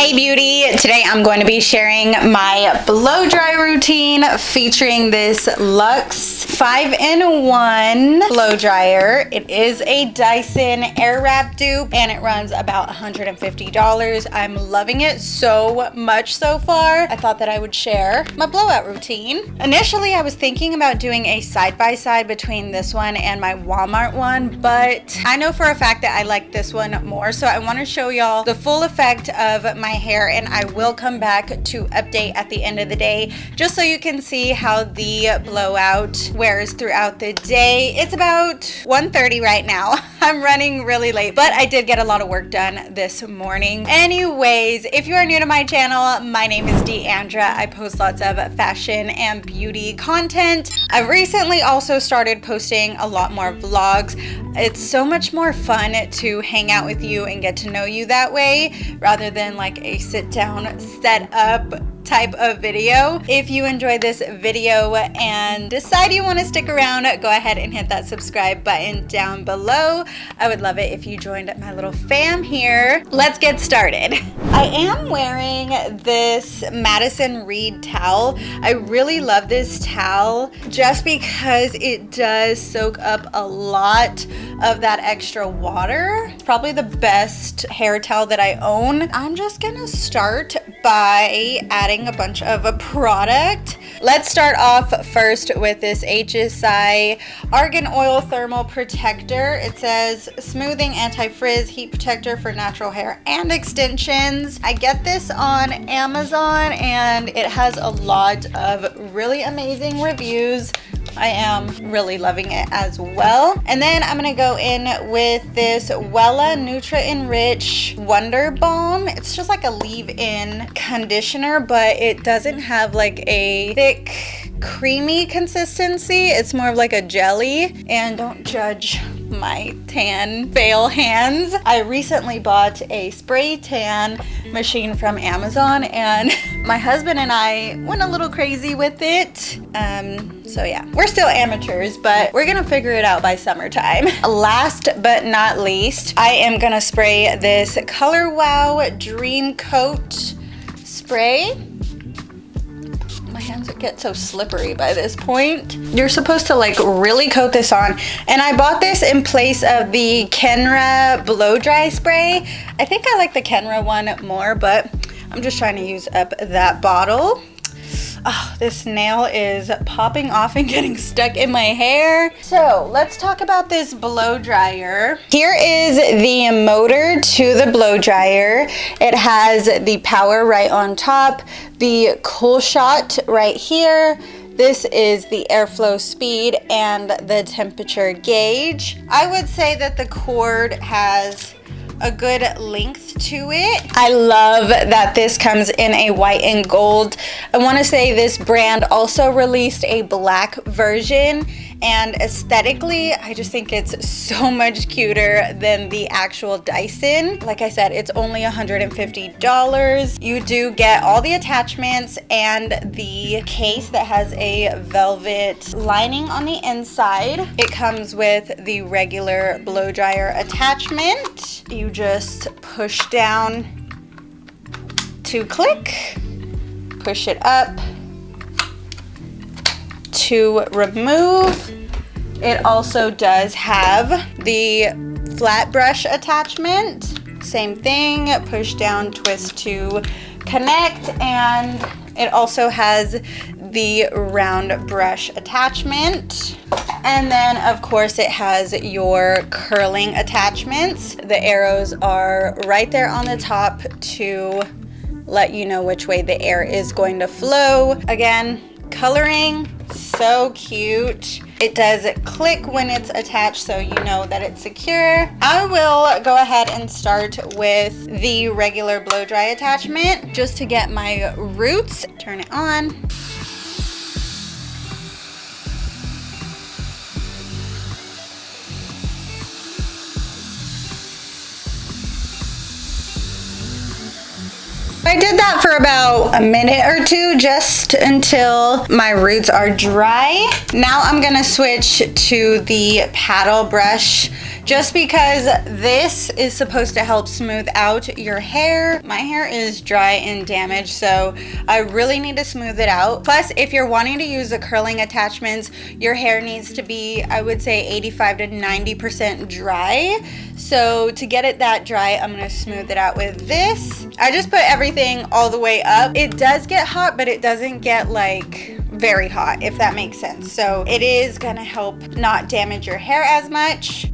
Hey beauty, today I'm going to be sharing my blow dry routine featuring this Luxx 5-in-1 blow dryer. It is a Dyson Airwrap dupe and it runs about $150. I'm loving it so much so far. I thought that I would share my blowout routine. Initially, I was thinking about doing a side-by-side between this one and my Walmart one, but I know for a fact that I like this one more, so I want to show y'all the full effect of my hair, and I will come back to update at the end of the day just so you can see how the blowout wears throughout the day. It's about 1:30 right now. I'm running really late, but I did get a lot of work done this morning. Anyways, if you are new to my channel, my name is Deandra. I post lots of fashion and beauty content. I've recently also started posting a lot more vlogs. It's so much more fun to hang out with you and get to know you that way rather than like a sit down, set up type of video. If you enjoyed this video and decide you want to stick around, go ahead and hit that subscribe button down below. I would love it if you joined my little fam here. Let's get started. I am wearing this Madison Reed towel. I really love this towel just because it does soak up a lot of that extra water. It's probably the best hair towel that I own. I'm just gonna start by adding a bunch of a product. Let's start off first with this HSI Argan Oil Thermal Protector. It says smoothing anti-frizz heat protector for natural hair and extensions. I get this on Amazon and it has a lot of really amazing reviews. I am really loving it as well. And then I'm gonna go in with this Wella Nutra Enrich Wonder Balm. It's just like a leave-in conditioner, but it doesn't have like a thick, creamy consistency. It's more of like a jelly. And don't judge my tan fail hands. I recently bought a spray tan machine from Amazon and my husband and I went a little crazy with it. So yeah, we're still amateurs, but we're gonna figure it out by summertime. Last but not least, I am gonna spray this Color Wow Dream Coat spray. My hands get so slippery by this point. You're supposed to like really coat this on. And I bought this in place of the Kenra blow dry spray. I think I like the Kenra one more, but I'm just trying to use up that bottle. Oh, this nail is popping off and getting stuck in my hair. So let's talk about this blow dryer. Here is the motor to the blow dryer. It has the power right on top, the cool shot right here. This is the airflow speed and the temperature gauge. I would say that the cord has a good length to it. I love that this comes in a white and gold. I want to say this brand also released a black version, and aesthetically I just think it's so much cuter than the actual Dyson. Like I said, it's only $150. You do get all the attachments and the case that has a velvet lining on the inside. It comes with the regular blow dryer attachment. You just push down to click, push it up to remove. It also does have the flat brush attachment. Same thing, push down, twist to connect, and it also has the round brush attachment. And then of course it has your curling attachments. The arrows are right there on the top to let you know which way the air is going to flow. Again, coloring, so cute. It does click when it's attached, so you know that it's secure. I will go ahead and start with the regular blow dry attachment just to get my roots. Turn it on. I did that for about a minute or two, just until my roots are dry. Now I'm gonna switch to the paddle brush just because this is supposed to help smooth out your hair. My hair is dry and damaged, so I really need to smooth it out. Plus, if you're wanting to use the curling attachments, your hair needs to be, I would say, 85 to 90% dry. So to get it that dry, I'm gonna smooth it out with this. I just put everything all the way up. It does get hot, but it doesn't get like very hot, if that makes sense. So it is gonna help not damage your hair as much.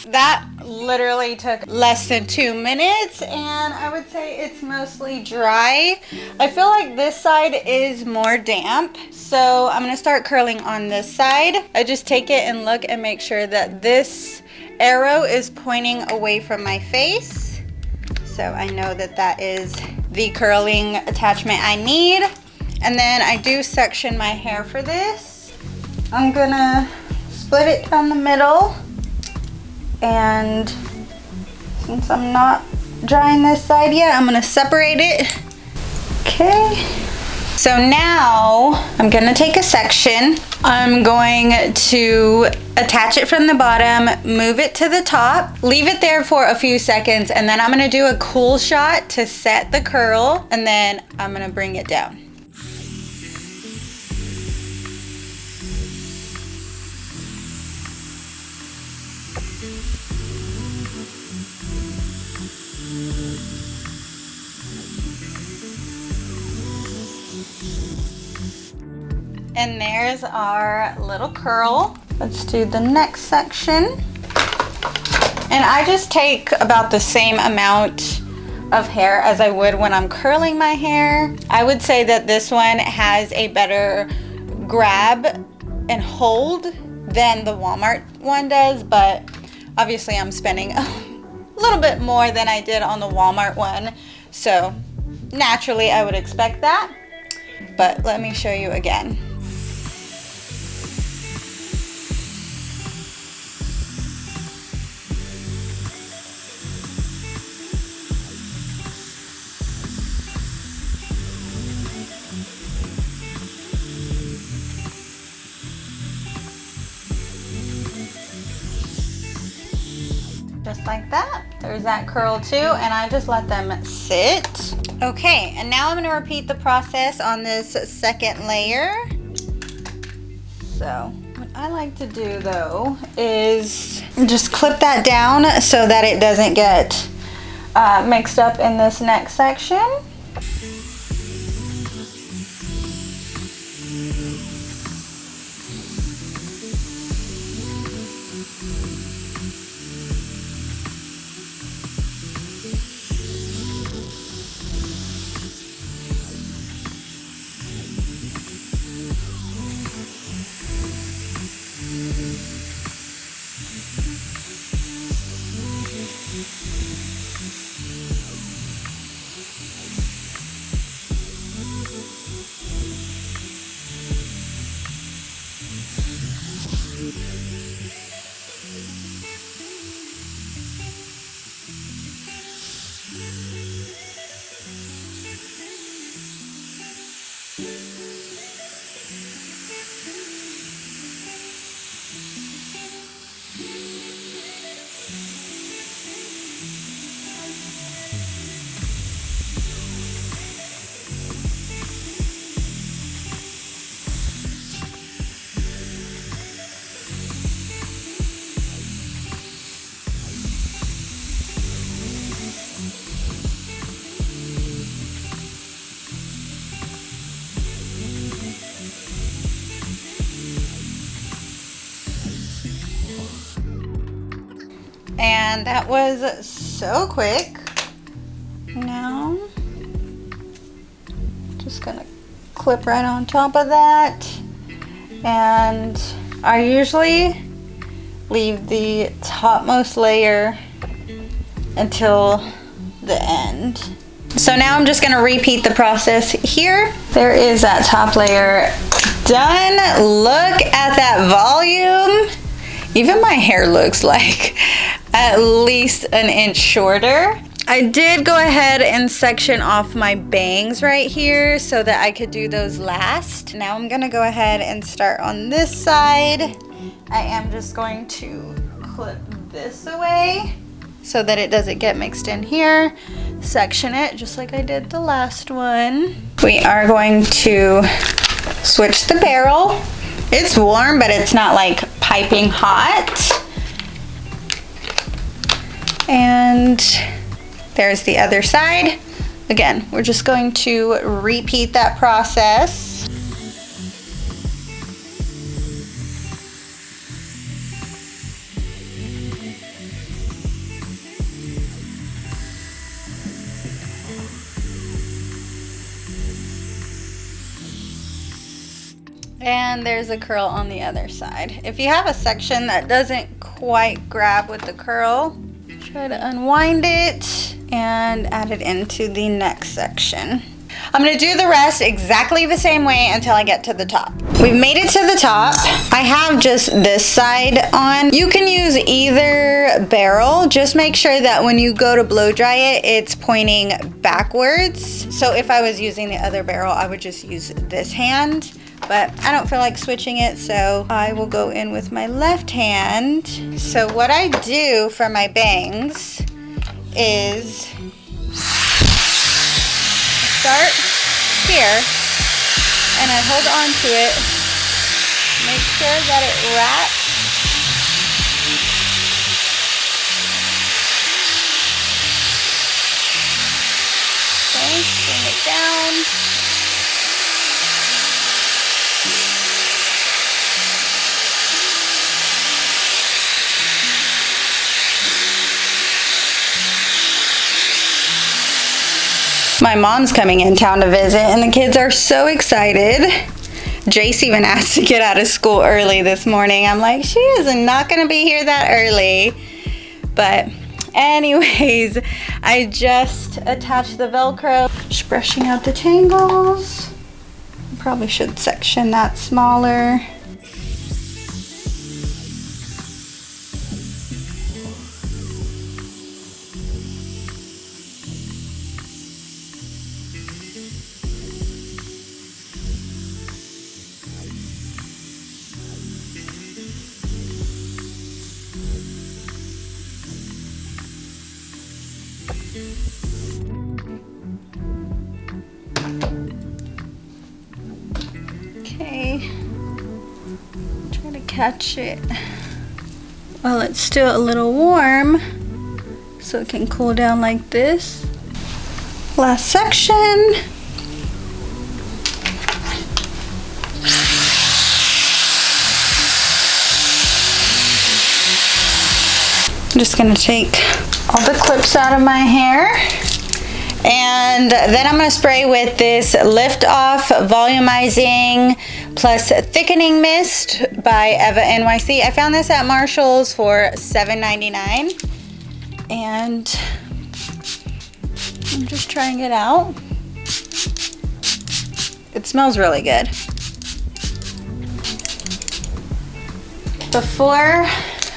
That literally took less than 2 minutes, and I would say it's mostly dry. I feel like this side is more damp, so I'm gonna start curling on this side. I just take it and look and make sure that this arrow is pointing away from my face. So I know that that is the curling attachment I need. And then I do section my hair for this. I'm gonna split it down the middle. And since I'm not drying this side yet, I'm gonna separate it. Okay. So now I'm gonna take a section. I'm going to attach it from the bottom, move it to the top, leave it there for a few seconds, and then I'm gonna do a cool shot to set the curl, and then I'm gonna bring it down. And there's our little curl. Let's do the next section. And I just take about the same amount of hair as I would when I'm curling my hair. I would say that this one has a better grab and hold than the Walmart one does, but obviously I'm spending a little bit more than I did on the Walmart one. So naturally I would expect that, but let me show you again. Just like that. There's that curl too, and I just let them sit. Okay, and now I'm gonna repeat the process on this second layer. So what I like to do though is just clip that down so that it doesn't get mixed up in this next section. And that was so quick. Now, just gonna clip right on top of that. And I usually leave the topmost layer until the end. So now I'm just gonna repeat the process here. There is that top layer done. Look at that volume. Even my hair looks like at least an inch shorter. I did go ahead and section off my bangs right here so that I could do those last. Now I'm gonna go ahead and start on this side. I am just going to clip this away so that it doesn't get mixed in here. Section it just like I did the last one. We are going to switch the barrel. It's warm, but it's not like piping hot. And there's the other side. Again, we're just going to repeat that process. And there's a curl on the other side. If you have a section that doesn't quite grab with the curl, try to unwind it and add it into the next section. I'm gonna do the rest exactly the same way until I get to the top. We've made it to the top. I have just this side on. You can use either barrel. Just make sure that when you go to blow dry it, it's pointing backwards. So if I was using the other barrel, I would just use this hand. But I don't feel like switching it, so I will go in with my left hand. So what I do for my bangs is start here and I hold on to it, make sure that it wraps. Okay, bring it down. My mom's coming in town to visit and the kids are so excited. Jace even asked to get out of school early this morning. I'm like, she is not gonna be here that early. But anyways, I just attached the Velcro. Just brushing out the tangles. Probably should section that smaller. Okay, try to catch it while it's still a little warm so it can cool down like this. Last section. I'm just gonna take all the clips out of my hair. And then I'm going to spray with this Lift Off Volumizing Plus Thickening Mist by Eva NYC. I found this at Marshall's for $7.99. And I'm just trying it out. It smells really good. Before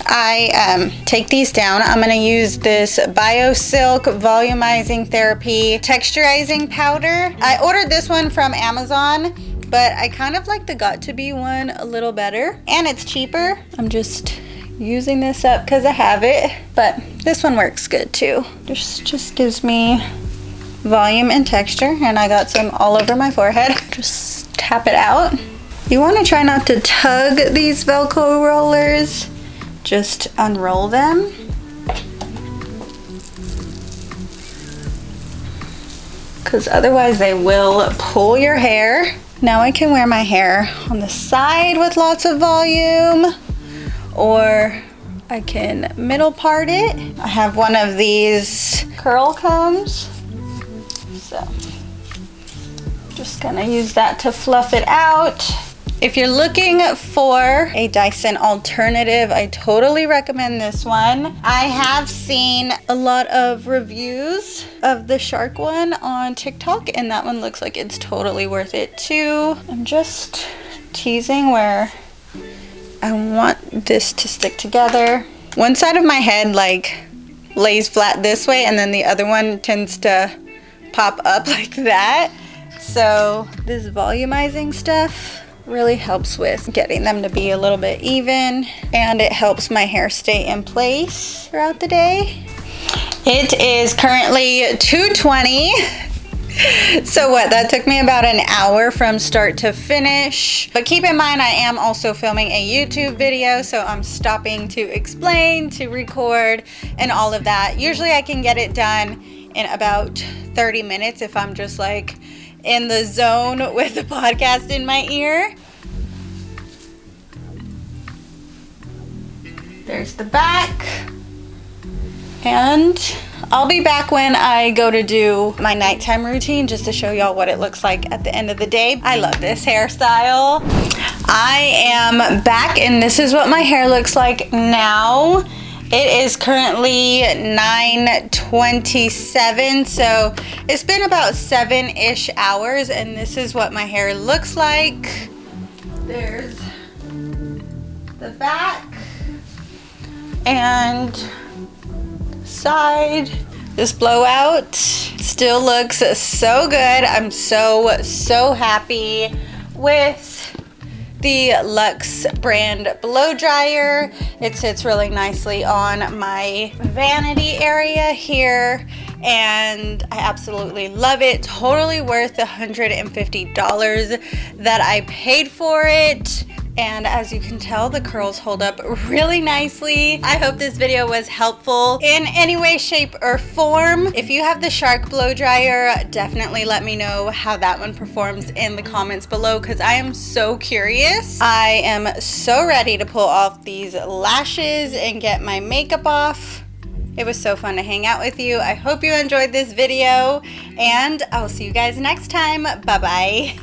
I take these down, I'm going to use this BioSilk Volumizing Therapy Texturizing Powder. I ordered this one from Amazon, but I kind of like the Got2b one a little better, and it's cheaper. I'm just using this up because I have it, but this one works good too. Just gives me volume and texture, and I got some all over my forehead. Just tap it out. You want to try not to tug these Velcro rollers. Just unroll them. Because otherwise they will pull your hair. Now I can wear my hair on the side with lots of volume, or I can middle part it. I have one of these curl combs, so just gonna use that to fluff it out. If you're looking for a Dyson alternative, I totally recommend this one. I have seen a lot of reviews of the Shark one on TikTok, and that one looks like it's totally worth it too. I'm just teasing where I want this to stick together. One side of my head like lays flat this way, and then the other one tends to pop up like that. So this volumizing stuff really helps with getting them to be a little bit even, and it helps my hair stay in place throughout the day. It is currently 2:20. So what, that took me about an hour from start to finish. But keep in mind, I am also filming a YouTube video, so I'm stopping to explain, to record, and all of that. Usually I can get it done in about 30 minutes if I'm just like in the zone with the podcast in my ear. There's the back. And I'll be back when I go to do my nighttime routine, just to show y'all what it looks like at the end of the day. I love this hairstyle. I am back, and this is what my hair looks like now. It is currently 9:27, so it's been about 7-ish hours, and this is what my hair looks like. There's the back and side. This blowout still looks so good. I'm so happy with the Luxx brand blow dryer. It sits really nicely on my vanity area here, and I absolutely love it. Totally worth the $150 that I paid for it. And as you can tell, the curls hold up really nicely. I hope this video was helpful in any way, shape, or form. If you have the Shark blow dryer, definitely let me know how that one performs in the comments below, because I am so curious. I am so ready to pull off these lashes and get my makeup off. It was so fun to hang out with you. I hope you enjoyed this video, and I'll see you guys next time. Bye-bye.